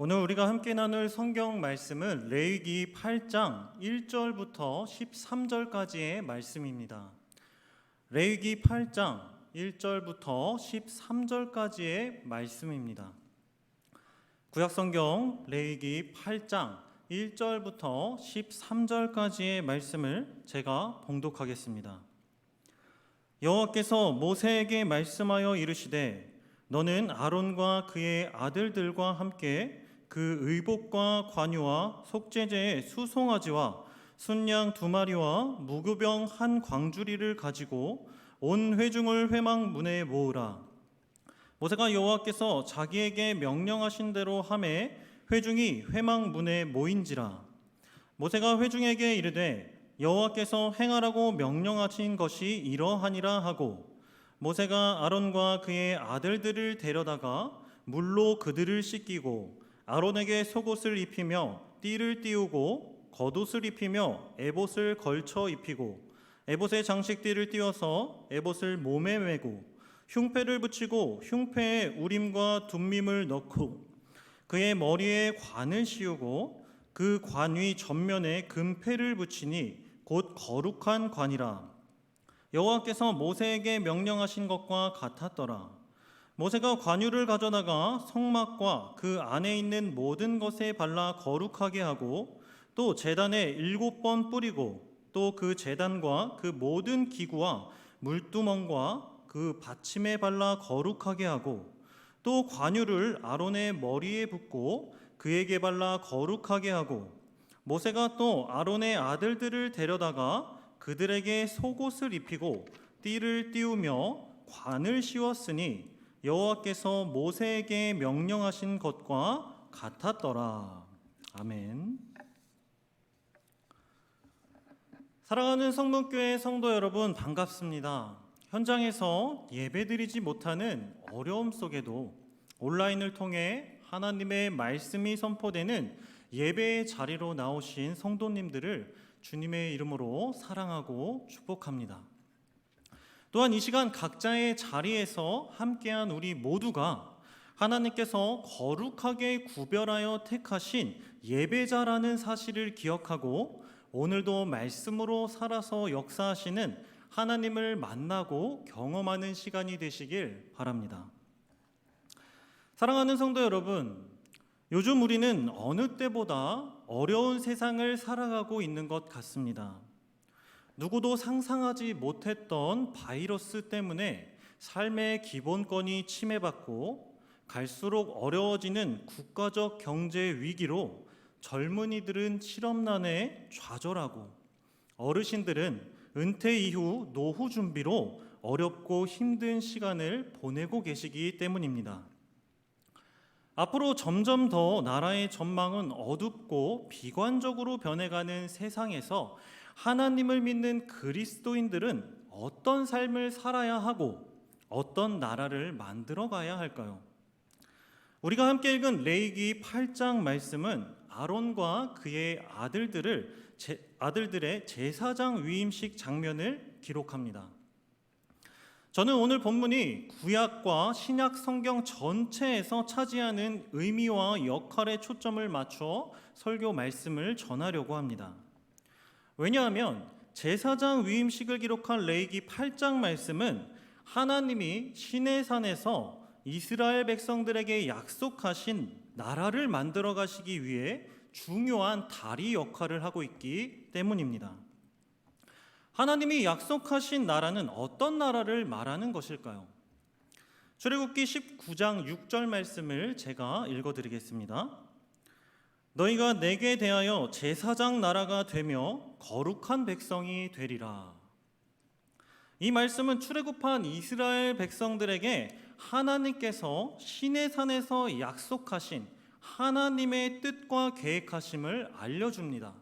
오늘 우리가 함께 나눌 성경 말씀은 레위기 8장 1절부터 13절까지의 말씀입니다. 레위기 8장 1절부터 13절까지의 말씀입니다. 구약성경 레위기 8장 1절부터 13절까지의 말씀을 제가 봉독하겠습니다. 여호와께서 모세에게 말씀하여 이르시되 너는 아론과 그의 아들들과 함께 그 의복과 관유와 속죄제의 수송아지와 순양 2마리와 무교병 한 광주리를 가지고 온 회중을 회막 문에 모으라. 모세가 여호와께서 자기에게 명령하신 대로 하매 회중이 회막 문에 모인지라. 모세가 회중에게 이르되 여호와께서 행하라고 명령하신 것이 이러하니라 하고 모세가 아론과 그의 아들들을 데려다가 물로 그들을 씻기고 아론에게 속옷을 입히며 띠를 띄우고 겉옷을 입히며 에봇을 걸쳐 입히고 에봇의 장식띠를 띄워서 에봇을 몸에 메고 흉패를 붙이고 흉패에 우림과 둠밈을 넣고 그의 머리에 관을 씌우고 그 관 위 전면에 금패를 붙이니 곧 거룩한 관이라. 여호와께서 모세에게 명령하신 것과 같았더라. 모세가 관유를 가져다가 성막과 그 안에 있는 모든 것에 발라 거룩하게 하고 또 제단에 7번 뿌리고 또 그 제단과 그 모든 기구와 물두멍과 그 받침에 발라 거룩하게 하고 또 관유를 아론의 머리에 붓고 그에게 발라 거룩하게 하고 모세가 또 아론의 아들들을 데려다가 그들에게 속옷을 입히고 띠를 띄우며 관을 씌웠으니 여호와께서 모세에게 명령하신 것과 같았더라. 아멘. 사랑하는 성문교회 성도 여러분, 반갑습니다. 현장에서 예배드리지 못하는 어려움 속에도 온라인을 통해 하나님의 말씀이 선포되는 예배의 자리로 나오신 성도님들을 주님의 이름으로 사랑하고 축복합니다. 또한 이 시간 각자의 자리에서 함께한 우리 모두가 하나님께서 거룩하게 구별하여 택하신 예배자라는 사실을 기억하고 오늘도 말씀으로 살아서 역사하시는 하나님을 만나고 경험하는 시간이 되시길 바랍니다. 사랑하는 성도 여러분, 요즘 우리는 어느 때보다 어려운 세상을 살아가고 있는 것 같습니다. 누구도 상상하지 못했던 바이러스 때문에 삶의 기본권이 침해받고 갈수록 어려워지는 국가적 경제 위기로 젊은이들은 실업난에 좌절하고 어르신들은 은퇴 이후 노후 준비로 어렵고 힘든 시간을 보내고 계시기 때문입니다. 앞으로 점점 더 나라의 전망은 어둡고 비관적으로 변해가는 세상에서 하나님을 믿는 그리스도인들은 어떤 삶을 살아야 하고 어떤 나라를 만들어 가야 할까요? 우리가 함께 읽은 레위기 8장 말씀은 아론과 그의 아들들의 제사장 위임식 장면을 기록합니다. 저는 오늘 본문이 구약과 신약 성경 전체에서 차지하는 의미와 역할에 초점을 맞춰 설교 말씀을 전하려고 합니다. 왜냐하면 제사장 위임식을 기록한 레위기 8장 말씀은 하나님이 시내산에서 이스라엘 백성들에게 약속하신 나라를 만들어 가시기 위해 중요한 다리 역할을 하고 있기 때문입니다. 하나님이 약속하신 나라는 어떤 나라를 말하는 것일까요? 출애굽기 19장 6절 말씀을 제가 읽어드리겠습니다. 너희가 내게 대하여 제사장 나라가 되며 거룩한 백성이 되리라. 이 말씀은 출애굽한 이스라엘 백성들에게 하나님께서 시내산에서 약속하신 하나님의 뜻과 계획하심을 알려줍니다.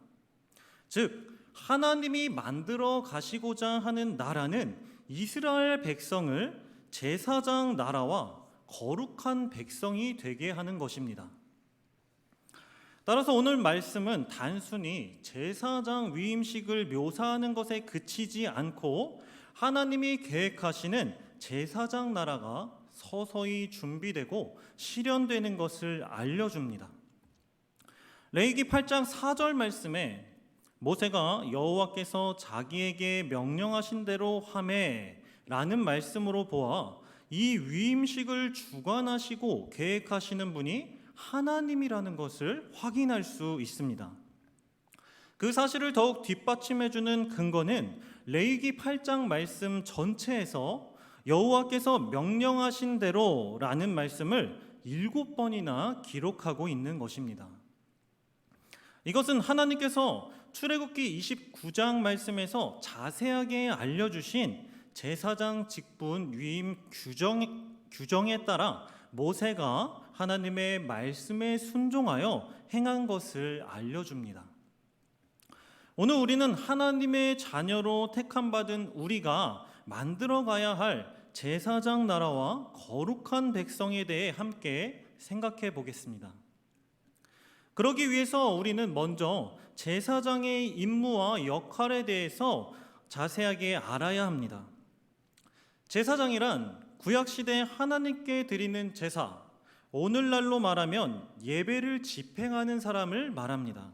즉 하나님이 만들어 가시고자 하는 나라는 이스라엘 백성을 제사장 나라와 거룩한 백성이 되게 하는 것입니다. 따라서 오늘 말씀은 단순히 제사장 위임식을 묘사하는 것에 그치지 않고 하나님이 계획하시는 제사장 나라가 서서히 준비되고 실현되는 것을 알려줍니다. 레위기 8장 4절 말씀에 모세가 여호와께서 자기에게 명령하신 대로 하매 라는 말씀으로 보아 이 위임식을 주관하시고 계획하시는 분이 하나님이라는 것을 확인할 수 있습니다. 그 사실을 더욱 뒷받침해주는 근거는 레위기 8장 말씀 전체에서 여호와께서 명령하신 대로라는 말씀을 7번이나 기록하고 있는 것입니다. 이것은 하나님께서 출애굽기 29장 말씀에서 자세하게 알려주신 제사장 직분 위임 규정에 따라 모세가 하나님의 말씀에 순종하여 행한 것을 알려줍니다. 오늘 우리는 하나님의 자녀로 택함받은 우리가 만들어가야 할 제사장 나라와 거룩한 백성에 대해 함께 생각해 보겠습니다. 그러기 위해서 우리는 먼저 제사장의 임무와 역할에 대해서 자세하게 알아야 합니다. 제사장이란 구약시대 하나님께 드리는 제사, 오늘날로 말하면 예배를 집행하는 사람을 말합니다.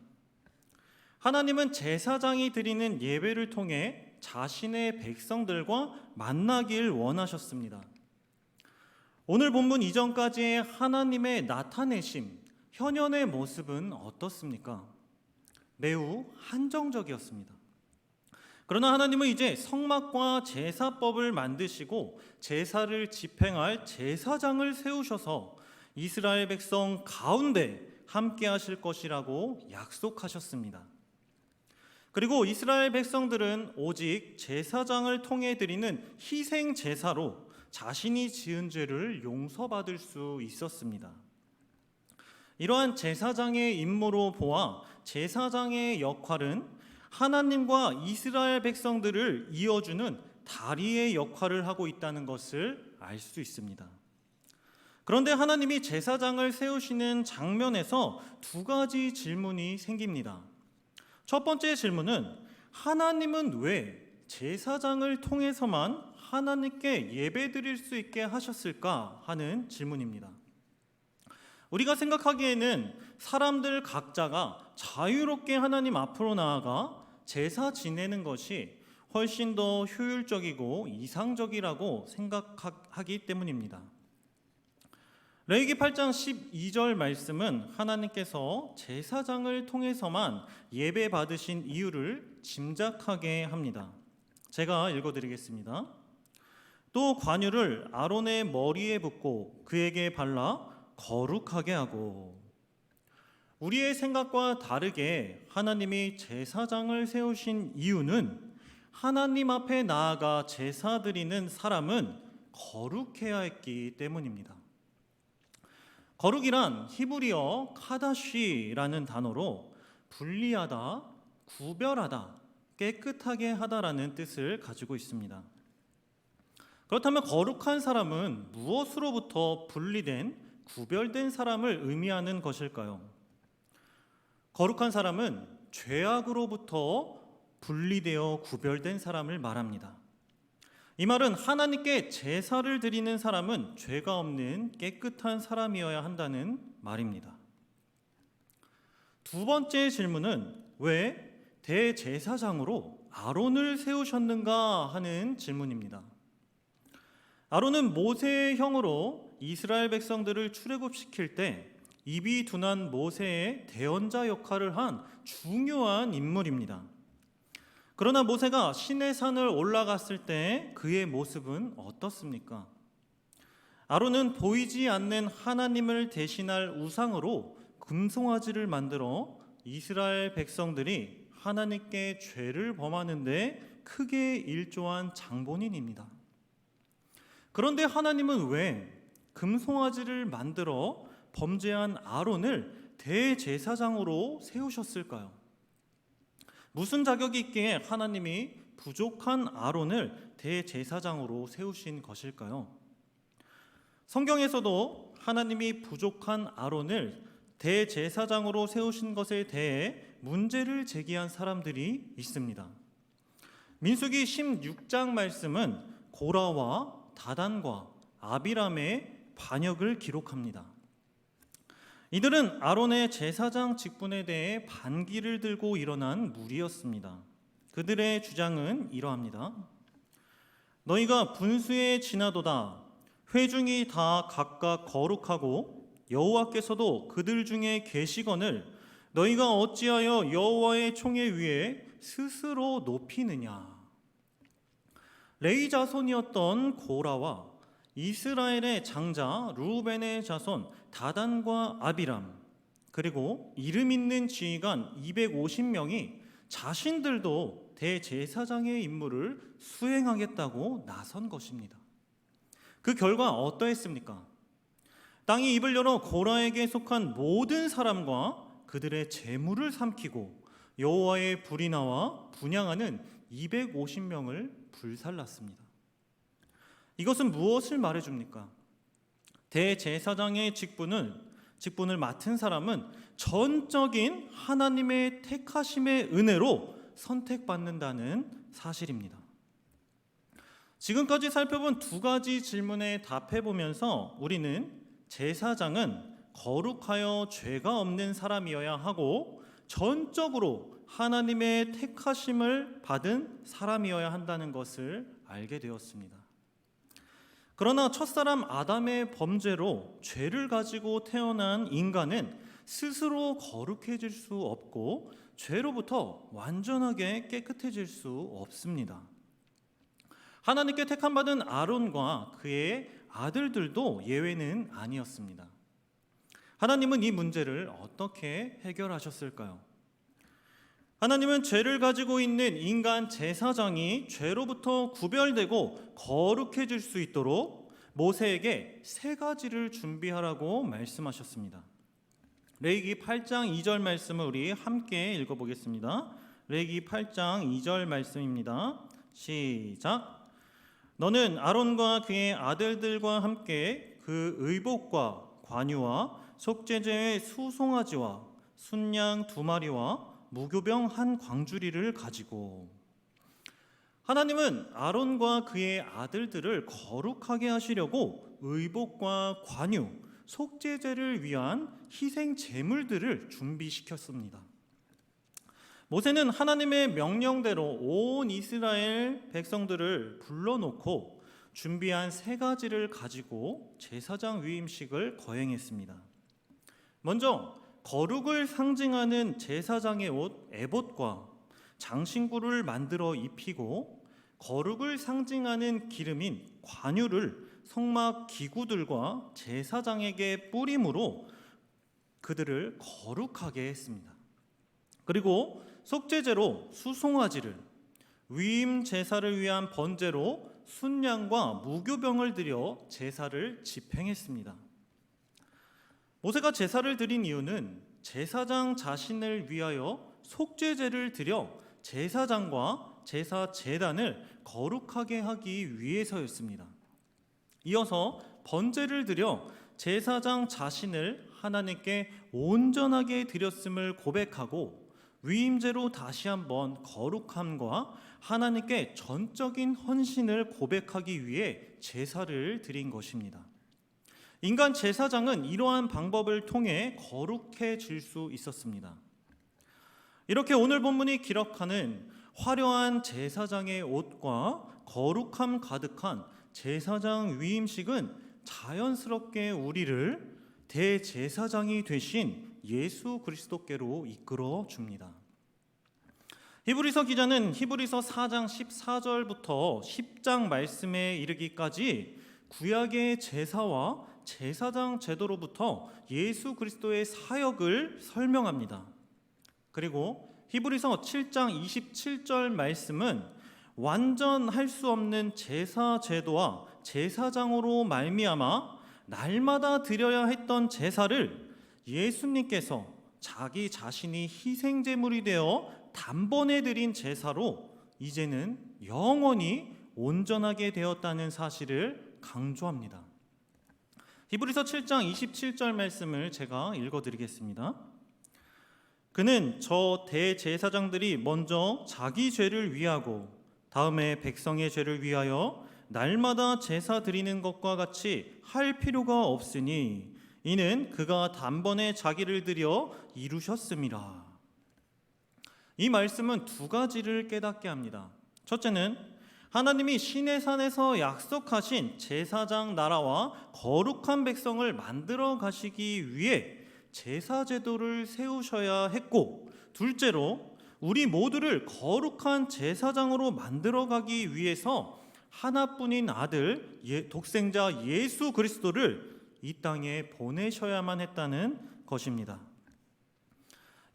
하나님은 제사장이 드리는 예배를 통해 자신의 백성들과 만나길 원하셨습니다. 오늘 본문 이전까지의 하나님의 나타내심, 현현의 모습은 어떻습니까? 매우 한정적이었습니다. 그러나 하나님은 이제 성막과 제사법을 만드시고 제사를 집행할 제사장을 세우셔서 이스라엘 백성 가운데 함께 하실 것이라고 약속하셨습니다. 그리고 이스라엘 백성들은 오직 제사장을 통해 드리는 희생 제사로 자신이 지은 죄를 용서받을 수 있었습니다. 이러한 제사장의 임무로 보아 제사장의 역할은 하나님과 이스라엘 백성들을 이어주는 다리의 역할을 하고 있다는 것을 알 수 있습니다. 그런데 하나님이 제사장을 세우시는 장면에서 두 가지 질문이 생깁니다. 첫 번째 질문은 하나님은 왜 제사장을 통해서만 하나님께 예배드릴 수 있게 하셨을까 하는 질문입니다. 우리가 생각하기에는 사람들 각자가 자유롭게 하나님 앞으로 나아가 제사 지내는 것이 훨씬 더 효율적이고 이상적이라고 생각하기 때문입니다. 레위기 8장 12절 말씀은 하나님께서 제사장을 통해서만 예배 받으신 이유를 짐작하게 합니다. 제가 읽어드리겠습니다. 또 관유를 아론의 머리에 붓고 그에게 발라 거룩하게 하고. 우리의 생각과 다르게 하나님이 제사장을 세우신 이유는 하나님 앞에 나아가 제사 드리는 사람은 거룩해야 했기 때문입니다. 거룩이란 히브리어 카다쉬라는 단어로 분리하다, 구별하다, 깨끗하게 하다라는 뜻을 가지고 있습니다. 그렇다면 거룩한 사람은 무엇으로부터 분리된, 구별된 사람을 의미하는 것일까요? 거룩한 사람은 죄악으로부터 분리되어 구별된 사람을 말합니다. 이 말은 하나님께 제사를 드리는 사람은 죄가 없는 깨끗한 사람이어야 한다는 말입니다. 두 번째 질문은 왜 대제사장으로 아론을 세우셨는가 하는 질문입니다. 아론은 모세의 형으로 이스라엘 백성들을 출애굽시킬 때 입이 둔한 모세의 대언자 역할을 한 중요한 인물입니다. 그러나 모세가 시내 산을 올라갔을 때 그의 모습은 어떻습니까? 아론은 보이지 않는 하나님을 대신할 우상으로 금송아지를 만들어 이스라엘 백성들이 하나님께 죄를 범하는데 크게 일조한 장본인입니다. 그런데 하나님은 왜 금송아지를 만들어 범죄한 아론을 대제사장으로 세우셨을까요? 무슨 자격이 있기에 하나님이 부족한 아론을 대제사장으로 세우신 것일까요? 성경에서도 하나님이 부족한 아론을 대제사장으로 세우신 것에 대해 문제를 제기한 사람들이 있습니다. 민수기 16장 말씀은 고라와 다단과 아비람의 반역을 기록합니다. 이들은 아론의 제사장 직분에 대해 반기를 들고 일어난 무리였습니다. 그들의 주장은 이러합니다. 너희가 분수에 지나도다. 회중이 다 각각 거룩하고 여호와께서도 그들 중에 계시거늘 너희가 어찌하여 여호와의 총회 위에 스스로 높이느냐. 레위 자손이었던 고라와 이스라엘의 장자 루벤의 자손 다단과 아비람, 그리고 이름 있는 지휘관 250명이 자신들도 대제사장의 임무를 수행하겠다고 나선 것입니다. 그 결과 어떠했습니까? 땅이 입을 열어 고라에게 속한 모든 사람과 그들의 재물을 삼키고 여호와의 불이 나와 분향하는 250명을 불살랐습니다. 이것은 무엇을 말해줍니까? 대제사장의 직분을 맡은 사람은 전적인 하나님의 택하심의 은혜로 선택받는다는 사실입니다. 지금까지 살펴본 두 가지 질문에 답해보면서 우리는 제사장은 거룩하여 죄가 없는 사람이어야 하고 전적으로 하나님의 택하심을 받은 사람이어야 한다는 것을 알게 되었습니다. 그러나 첫사람 아담의 범죄로 죄를 가지고 태어난 인간은 스스로 거룩해질 수 없고 죄로부터 완전하게 깨끗해질 수 없습니다. 하나님께 택함받은 아론과 그의 아들들도 예외는 아니었습니다. 하나님은 이 문제를 어떻게 해결하셨을까요? 하나님은 죄를 가지고 있는 인간 제사장이 죄로부터 구별되고 거룩해질 수 있도록 모세에게 세 가지를 준비하라고 말씀하셨습니다. 레위기 8장 2절 말씀을 우리 함께 읽어보겠습니다. 레위기 8장 2절 말씀입니다. 시작. 너는 아론과 그의 아들들과 함께 그 의복과 관유와 속죄제의 수송아지와 순양 2마리와 무교병 한 광주리를 가지고. 하나님은 아론과 그의 아들들을 거룩하게 하시려고 의복과 관유, 속죄제를 위한 희생 제물들을 준비시켰습니다. 모세는 하나님의 명령대로 온 이스라엘 백성들을 불러놓고 준비한 세 가지를 가지고 제사장 위임식을 거행했습니다. 먼저 거룩을 상징하는 제사장의 옷 에봇과 장신구를 만들어 입히고 거룩을 상징하는 기름인 관유를 성막 기구들과 제사장에게 뿌림으로 그들을 거룩하게 했습니다. 그리고 속죄제로 수송아지를, 위임 제사를 위한 번제로 순양과 무교병을 드려 제사를 집행했습니다. 모세가 제사를 드린 이유는 제사장 자신을 위하여 속죄제를 드려 제사장과 제사 제단을 거룩하게 하기 위해서였습니다. 이어서 번제를 드려 제사장 자신을 하나님께 온전하게 드렸음을 고백하고 위임제로 다시 한번 거룩함과 하나님께 전적인 헌신을 고백하기 위해 제사를 드린 것입니다. 인간 제사장은 이러한 방법을 통해 거룩해질 수 있었습니다. 이렇게 오늘 본문이 기록하는 화려한 제사장의 옷과 거룩함 가득한 제사장 위임식은 자연스럽게 우리를 대제사장이 되신 예수 그리스도께로 이끌어 줍니다. 히브리서 기자는 히브리서 4장 14절부터 10장 말씀에 이르기까지 구약의 제사와 제사장 제도로부터 예수 그리스도의 사역을 설명합니다. 그리고 히브리서 7장 27절 말씀은 완전할 수 없는 제사 제도와 제사장으로 말미암아 날마다 드려야 했던 제사를 예수님께서 자기 자신이 희생제물이 되어 단번에 드린 제사로 이제는 영원히 온전하게 되었다는 사실을 강조합니다. 히브리서 7장 27절 말씀을 제가 읽어드리겠습니다. 그는 저 대제사장들이 먼저 자기 죄를 위하고 다음에 백성의 죄를 위하여 날마다 제사 드리는 것과 같이 할 필요가 없으니 이는 그가 단번에 자기를 들여 이루셨음이라. 이 말씀은 두 가지를 깨닫게 합니다. 첫째는 하나님이 시내 산에서 약속하신 제사장 나라와 거룩한 백성을 만들어 가시기 위해 제사 제도를 세우셔야 했고, 둘째로 우리 모두를 거룩한 제사장으로 만들어 가기 위해서 하나뿐인 아들 독생자 예수 그리스도를 이 땅에 보내셔야만 했다는 것입니다.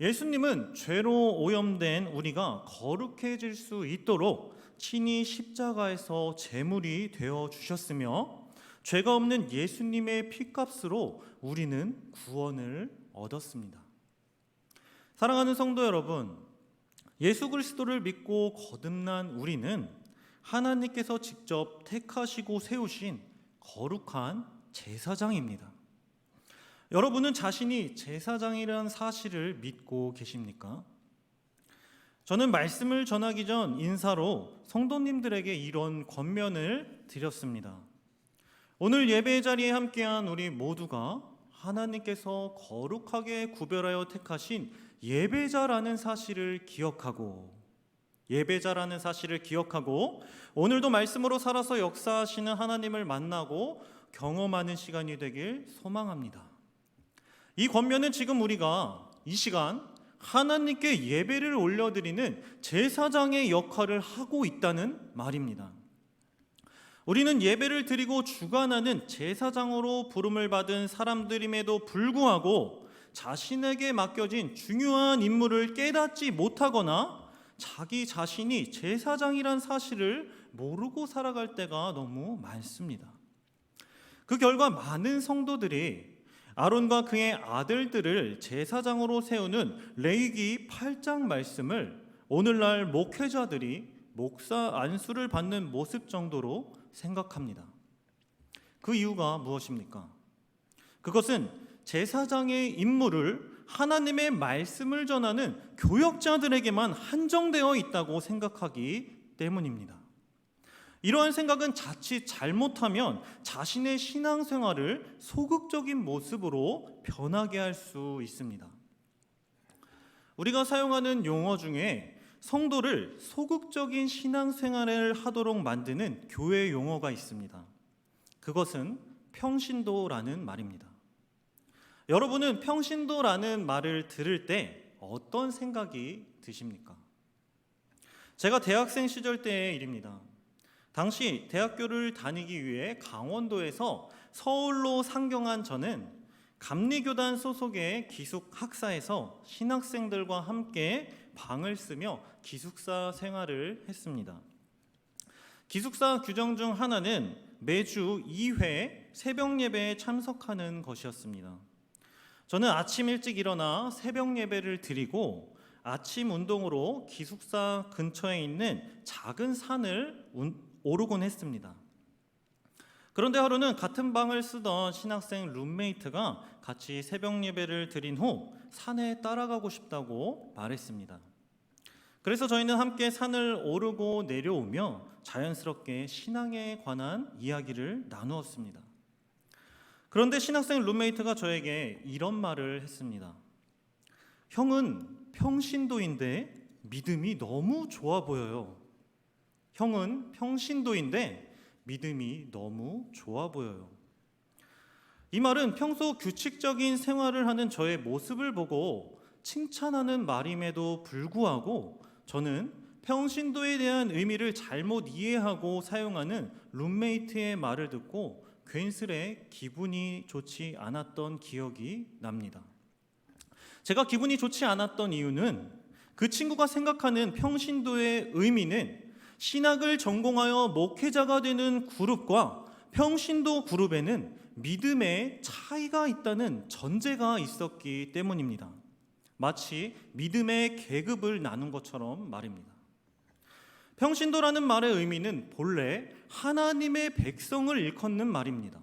예수님은 죄로 오염된 우리가 거룩해질 수 있도록 친히 십자가에서 제물이 되어 주셨으며, 죄가 없는 예수님의 피값으로 우리는 구원을 얻었습니다. 사랑하는 성도 여러분, 예수 그리스도를 믿고 거듭난 우리는 하나님께서 직접 택하시고 세우신 거룩한 제사장입니다. 여러분은 자신이 제사장이라는 사실을 믿고 계십니까? 저는 말씀을 전하기 전 인사로 성도님들에게 이런 권면을 드렸습니다. 오늘 예배 자리에 함께한 우리 모두가 하나님께서 거룩하게 구별하여 택하신 예배자라는 사실을 기억하고 오늘도 말씀으로 살아서 역사하시는 하나님을 만나고 경험하는 시간이 되길 소망합니다. 이 권면은 지금 우리가 이 시간 하나님께 예배를 올려드리는 제사장의 역할을 하고 있다는 말입니다. 우리는 예배를 드리고 주관하는 제사장으로 부름을 받은 사람들임에도 불구하고 자신에게 맡겨진 중요한 임무를 깨닫지 못하거나 자기 자신이 제사장이란 사실을 모르고 살아갈 때가 너무 많습니다. 그 결과 많은 성도들이 아론과 그의 아들들을 제사장으로 세우는 레위기 8장 말씀을 오늘날 목회자들이 목사 안수를 받는 모습 정도로 생각합니다. 그 이유가 무엇입니까? 그것은 제사장의 임무를 하나님의 말씀을 전하는 교역자들에게만 한정되어 있다고 생각하기 때문입니다. 이러한 생각은 자칫 잘못하면 자신의 신앙생활을 소극적인 모습으로 변하게 할 수 있습니다. 우리가 사용하는 용어 중에 성도를 소극적인 신앙생활을 하도록 만드는 교회 용어가 있습니다. 그것은 평신도라는 말입니다. 여러분은 평신도라는 말을 들을 때 어떤 생각이 드십니까? 제가 대학생 시절 때의 일입니다. 당시 대학교를 다니기 위해 강원도에서 서울로 상경한 저는 감리교단 소속의 기숙학사에서 신학생들과 함께 방을 쓰며 기숙사 생활을 했습니다. 기숙사 규정 중 하나는 매주 2회 새벽 예배에 참석하는 것이었습니다. 저는 아침 일찍 일어나 새벽 예배를 드리고 아침 운동으로 기숙사 근처에 있는 작은 산을 오르곤 했습니다. 그런데 하루는 같은 방을 쓰던 신학생 룸메이트가 같이 새벽 예배를 드린 후 산에 따라가고 싶다고 말했습니다. 그래서 저희는 함께 산을 오르고 내려오며 자연스럽게 신앙에 관한 이야기를 나누었습니다. 그런데 신학생 룸메이트가 저에게 이런 말을 했습니다. 형은 평신도인데 믿음이 너무 좋아 보여요. 형은 평신도인데 믿음이 너무 좋아 보여요. 이 말은 평소 규칙적인 생활을 하는 저의 모습을 보고 칭찬하는 말임에도 불구하고 저는 평신도에 대한 의미를 잘못 이해하고 사용하는 룸메이트의 말을 듣고 괜스레 기분이 좋지 않았던 기억이 납니다. 제가 기분이 좋지 않았던 이유는 그 친구가 생각하는 평신도의 의미는 신학을 전공하여 목회자가 되는 그룹과 평신도 그룹에는 믿음의 차이가 있다는 전제가 있었기 때문입니다. 마치 믿음의 계급을 나눈 것처럼 말입니다. 평신도라는 말의 의미는 본래 하나님의 백성을 일컫는 말입니다.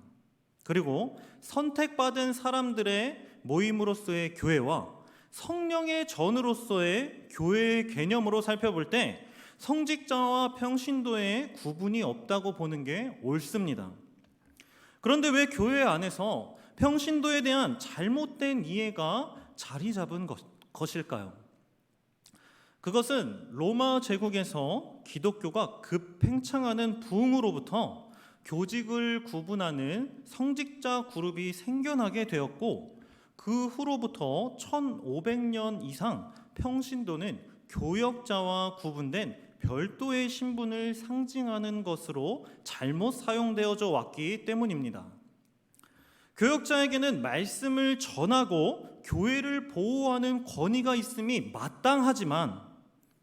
그리고 선택받은 사람들의 모임으로서의 교회와 성령의 전으로서의 교회의 개념으로 살펴볼 때 성직자와 평신도의 구분이 없다고 보는 게 옳습니다. 그런데 왜 교회 안에서 평신도에 대한 잘못된 이해가 자리 잡은 것일까요? 그것은 로마 제국에서 기독교가 급팽창하는 부흥으로부터 교직을 구분하는 성직자 그룹이 생겨나게 되었고, 그 후로부터 1500년 이상 평신도는 교역자와 구분된 별도의 신분을 상징하는 것으로 잘못 사용되어져 왔기 때문입니다. 교역자에게는 말씀을 전하고 교회를 보호하는 권위가 있음이 마땅하지만,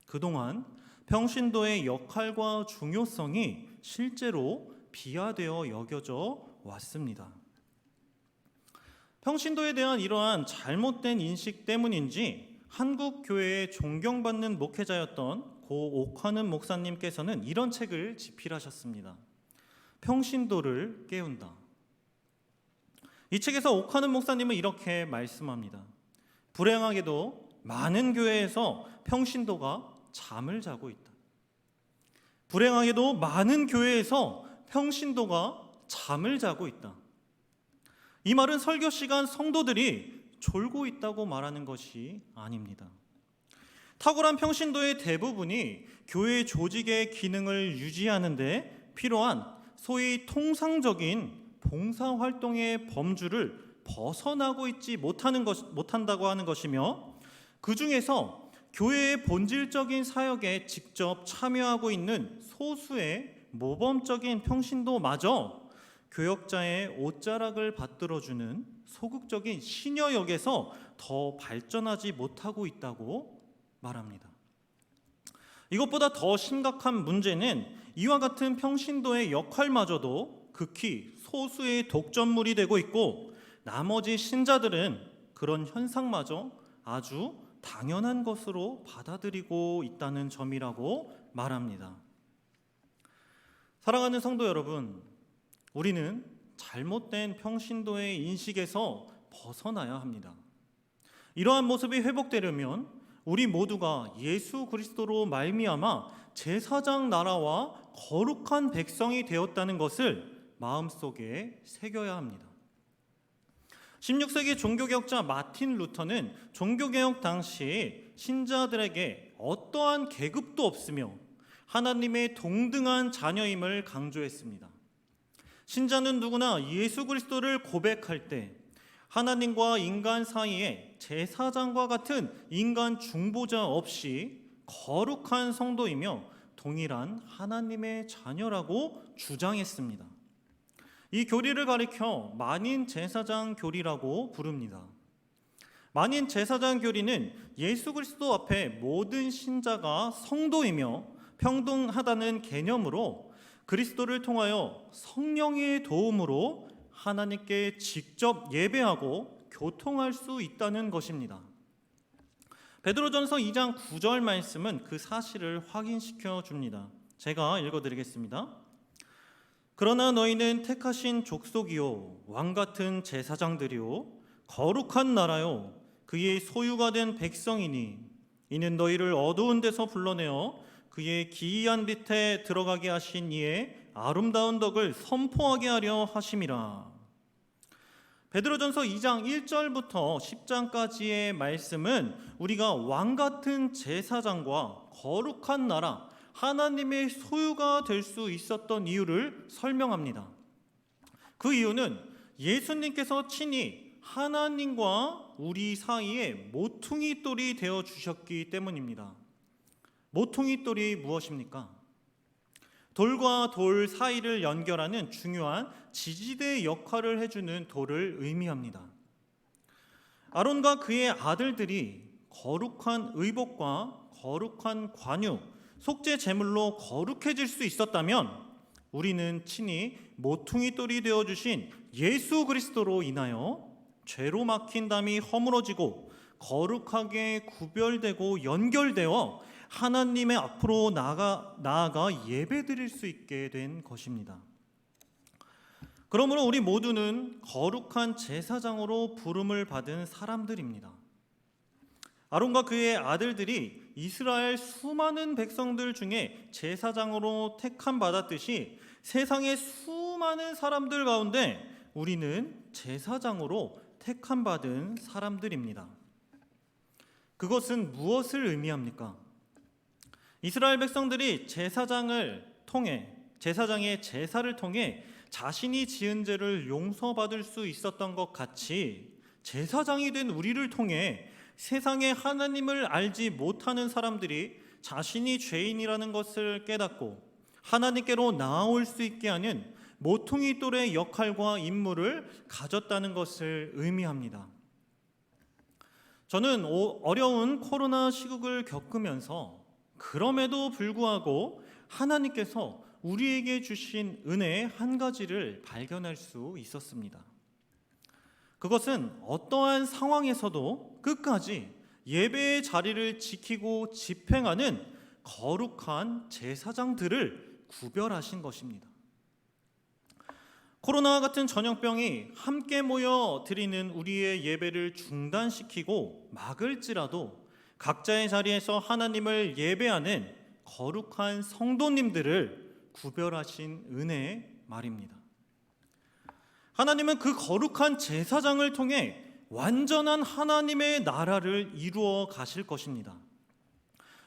그동안 평신도의 역할과 중요성이 실제로 비하되어 여겨져 왔습니다. 평신도에 대한 이러한 잘못된 인식 때문인지 한국 교회의 존경받는 목회자였던 고 옥하는 목사님께서는 이런 책을 집필하셨습니다. 평신도를 깨운다. 이 책에서 옥하는 목사님은 이렇게 말씀합니다. 불행하게도 많은 교회에서 평신도가 잠을 자고 있다. 불행하게도 많은 교회에서 평신도가 잠을 자고 있다. 이 말은 설교 시간 성도들이 졸고 있다고 말하는 것이 아닙니다. 탁월한 평신도의 대부분이 교회 조직의 기능을 유지하는 데 필요한 소위 통상적인 봉사활동의 범주를 벗어나고 있지 못한다고 하는 것이며, 그 중에서 교회의 본질적인 사역에 직접 참여하고 있는 소수의 모범적인 평신도마저 교역자의 옷자락을 받들어주는 소극적인 시녀역에서 더 발전하지 못하고 있다고 말합니다. 이것보다 더 심각한 문제는 이와 같은 평신도의 역할마저도 극히 소수의 독점물이 되고 있고, 나머지 신자들은 그런 현상마저 아주 당연한 것으로 받아들이고 있다는 점이라고 말합니다. 사랑하는 성도 여러분, 우리는 잘못된 평신도의 인식에서 벗어나야 합니다. 이러한 모습이 회복되려면 우리 모두가 예수 그리스도로 말미암아 제사장 나라와 거룩한 백성이 되었다는 것을 마음속에 새겨야 합니다. 16세기 종교개혁자 마틴 루터는 종교개혁 당시 신자들에게 어떠한 계급도 없으며 하나님의 동등한 자녀임을 강조했습니다. 신자는 누구나 예수 그리스도를 고백할 때 하나님과 인간 사이에 제사장과 같은 인간 중보자 없이 거룩한 성도이며 동일한 하나님의 자녀라고 주장했습니다. 이 교리를 가리켜 만인 제사장 교리라고 부릅니다. 만인 제사장 교리는 예수 그리스도 앞에 모든 신자가 성도이며 평등하다는 개념으로 그리스도를 통하여 성령의 도움으로 하나님께 직접 예배하고 교통할 수 있다는 것입니다. 베드로전서 2장 9절 말씀은 그 사실을 확인시켜 줍니다. 제가 읽어드리겠습니다. 그러나 너희는 택하신 족속이요 왕같은 제사장들이요 거룩한 나라요 그의 소유가 된 백성이니 이는 너희를 어두운 데서 불러내어 그의 기이한 빛에 들어가게 하신 이의 아름다운 덕을 선포하게 하려 하심이라. 베드로전서 2장 1절부터 10장까지의 말씀은 우리가 왕같은 제사장과 거룩한 나라, 하나님의 소유가 될 수 있었던 이유를 설명합니다. 그 이유는 예수님께서 친히 하나님과 우리 사이에 모퉁이 돌이 되어 주셨기 때문입니다. 모퉁이 돌이 무엇입니까? 돌과 돌 사이를 연결하는 중요한 지지대 역할을 해주는 돌을 의미합니다. 아론과 그의 아들들이 거룩한 의복과 거룩한 관유, 속죄 제물로 거룩해질 수 있었다면 우리는 친히 모퉁이 돌이 되어주신 예수 그리스도로 인하여 죄로 막힌 담이 허물어지고 거룩하게 구별되고 연결되어 하나님의 앞으로 나아가 예배드릴 수 있게 된 것입니다. 그러므로 우리 모두는 거룩한 제사장으로 부름을 받은 사람들입니다. 아론과 그의 아들들이 이스라엘 수많은 백성들 중에 제사장으로 택함 받았듯이 세상의 수많은 사람들 가운데 우리는 제사장으로 택함받은 사람들입니다. 그것은 무엇을 의미합니까? 이스라엘 백성들이 제사장의 제사를 통해 자신이 지은 죄를 용서받을 수 있었던 것 같이 제사장이 된 우리를 통해 세상에 하나님을 알지 못하는 사람들이 자신이 죄인이라는 것을 깨닫고 하나님께로 나아올 수 있게 하는 모퉁이 돌의 역할과 임무를 가졌다는 것을 의미합니다. 저는 어려운 코로나 시국을 겪으면서 그럼에도 불구하고 하나님께서 우리에게 주신 은혜 한 가지를 발견할 수 있었습니다. 그것은 어떠한 상황에서도 끝까지 예배의 자리를 지키고 집행하는 거룩한 제사장들을 구별하신 것입니다. 코로나와 같은 전염병이 함께 모여 드리는 우리의 예배를 중단시키고 막을지라도 각자의 자리에서 하나님을 예배하는 거룩한 성도님들을 구별하신 은혜의 말입니다. 하나님은 그 거룩한 제사장을 통해 완전한 하나님의 나라를 이루어 가실 것입니다.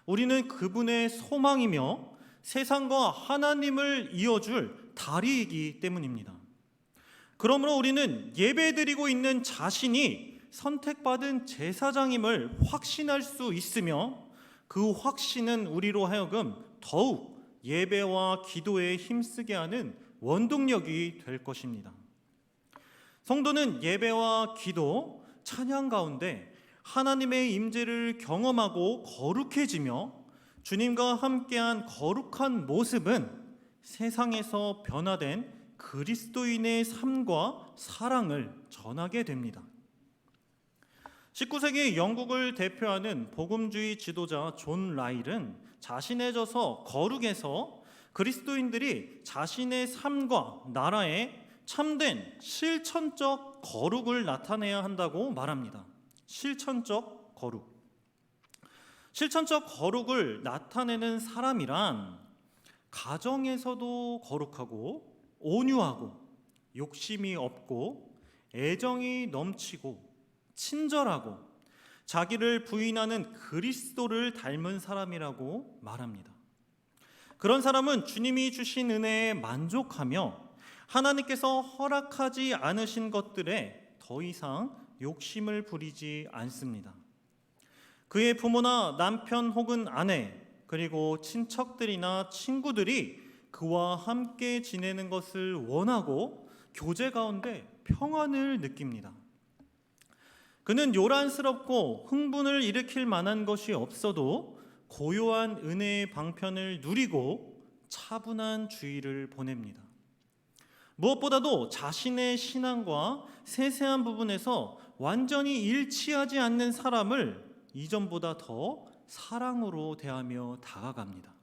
우리는 그분의 소망이며 세상과 하나님을 이어줄 다리이기 때문입니다. 그러므로 우리는 예배드리고 있는 자신이 선택받은 제사장임을 확신할 수 있으며 그 확신은 우리로 하여금 더욱 예배와 기도에 힘쓰게 하는 원동력이 될 것입니다. 성도는 예배와 기도, 찬양 가운데 하나님의 임재를 경험하고 거룩해지며 주님과 함께한 거룩한 모습은 세상에서 변화된 그리스도인의 삶과 사랑을 전하게 됩니다. 19세기 영국을 대표하는 복음주의 지도자 존 라일은 자신의 저서 거룩에서 그리스도인들이 자신의 삶과 나라에 참된 실천적 거룩을 나타내야 한다고 말합니다. 실천적 거룩. 실천적 거룩을 나타내는 사람이란 가정에서도 거룩하고 온유하고 욕심이 없고 애정이 넘치고 친절하고 자기를 부인하는 그리스도를 닮은 사람이라고 말합니다. 그런 사람은 주님이 주신 은혜에 만족하며 하나님께서 허락하지 않으신 것들에 더 이상 욕심을 부리지 않습니다. 그의 부모나 남편 혹은 아내 그리고 친척들이나 친구들이 그와 함께 지내는 것을 원하고 교제 가운데 평안을 느낍니다. 그는 요란스럽고 흥분을 일으킬 만한 것이 없어도 고요한 은혜의 방편을 누리고 차분한 주의를 보냅니다. 무엇보다도 자신의 신앙과 세세한 부분에서 완전히 일치하지 않는 사람을 이전보다 더 사랑으로 대하며 다가갑니다.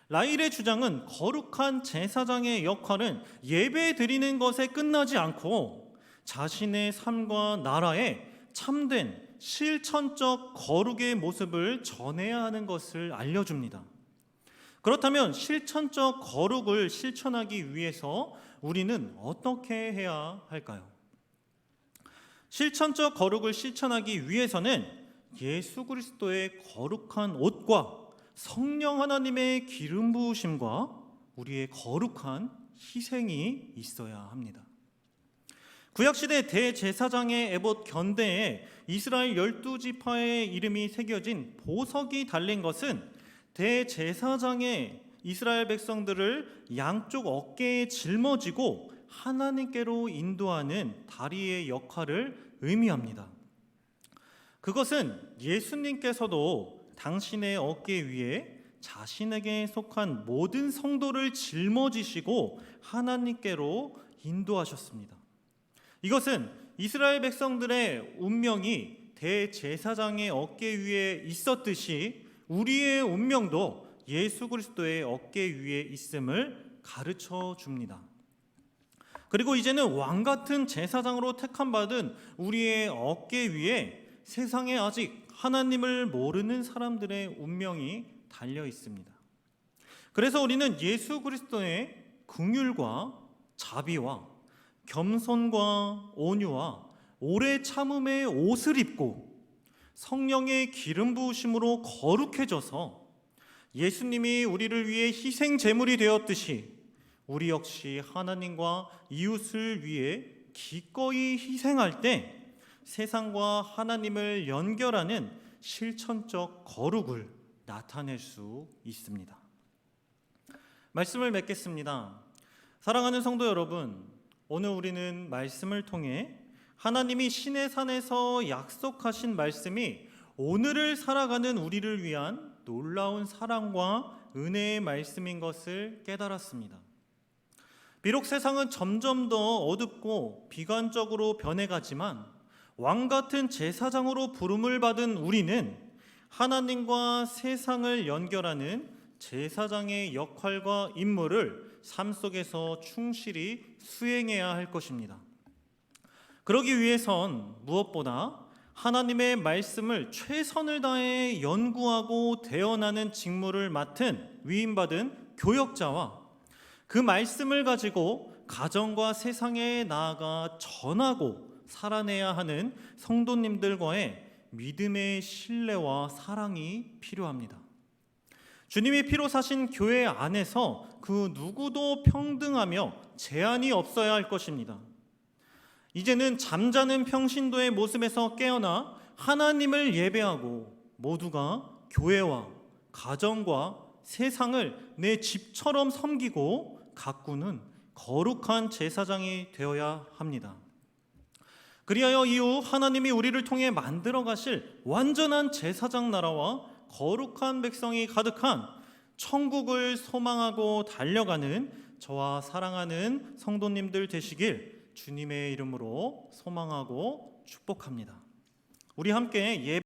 라일의 주장은 거룩한 제사장의 역할은 예배 드리는 것에 끝나지 않고 자신의 삶과 나라에 참된 실천적 거룩의 모습을 전해야 하는 것을 알려줍니다. 그렇다면 실천적 거룩을 실천하기 위해서 우리는 어떻게 해야 할까요? 실천적 거룩을 실천하기 위해서는 예수 그리스도의 거룩한 옷과 성령 하나님의 기름 부으심과 우리의 거룩한 희생이 있어야 합니다. 구약시대 대제사장의 에봇 견대에 이스라엘 12지파의 이름이 새겨진 보석이 달린 것은 대제사장의 이스라엘 백성들을 양쪽 어깨에 짊어지고 하나님께로 인도하는 다리의 역할을 의미합니다. 그것은 예수님께서도 당신의 어깨 위에 자신에게 속한 모든 성도를 짊어지시고 하나님께로 인도하셨습니다. 이것은 이스라엘 백성들의 운명이 대제사장의 어깨 위에 있었듯이 우리의 운명도 예수 그리스도의 어깨 위에 있음을 가르쳐 줍니다. 그리고 이제는 왕 같은 제사장으로 택함받은 우리의 어깨 위에 세상에 아직 하나님을 모르는 사람들의 운명이 달려 있습니다. 그래서 우리는 예수 그리스도의 긍휼과 자비와 겸손과 온유와 오래 참음의 옷을 입고 성령의 기름 부으심으로 거룩해져서 예수님이 우리를 위해 희생 제물이 되었듯이 우리 역시 하나님과 이웃을 위해 기꺼이 희생할 때 세상과 하나님을 연결하는 실천적 거룩을 나타낼 수 있습니다. 말씀을 맺겠습니다. 사랑하는 성도 여러분, 오늘 우리는 말씀을 통해 하나님이 시내산에서 약속하신 말씀이 오늘을 살아가는 우리를 위한 놀라운 사랑과 은혜의 말씀인 것을 깨달았습니다. 비록 세상은 점점 더 어둡고 비관적으로 변해가지만 왕같은 제사장으로 부름을 받은 우리는 하나님과 세상을 연결하는 제사장의 역할과 임무를 삶 속에서 충실히 수행해야 할 것입니다. 그러기 위해선 무엇보다 하나님의 말씀을 최선을 다해 연구하고 대언하는 직무를 맡은 위임받은 교역자와 그 말씀을 가지고 가정과 세상에 나아가 전하고 살아내야 하는 성도님들과의 믿음의 신뢰와 사랑이 필요합니다. 주님이 피로 사신 교회 안에서 그 누구도 평등하며 제한이 없어야 할 것입니다. 이제는 잠자는 평신도의 모습에서 깨어나 하나님을 예배하고 모두가 교회와 가정과 세상을 내 집처럼 섬기고 가꾸는 거룩한 제사장이 되어야 합니다. 그리하여 이후 하나님이 우리를 통해 만들어 가실 완전한 제사장 나라와 거룩한 백성이 가득한 천국을 소망하고 달려가는 저와 사랑하는 성도님들 되시길 주님의 이름으로 소망하고 축복합니다. 우리 함께 예배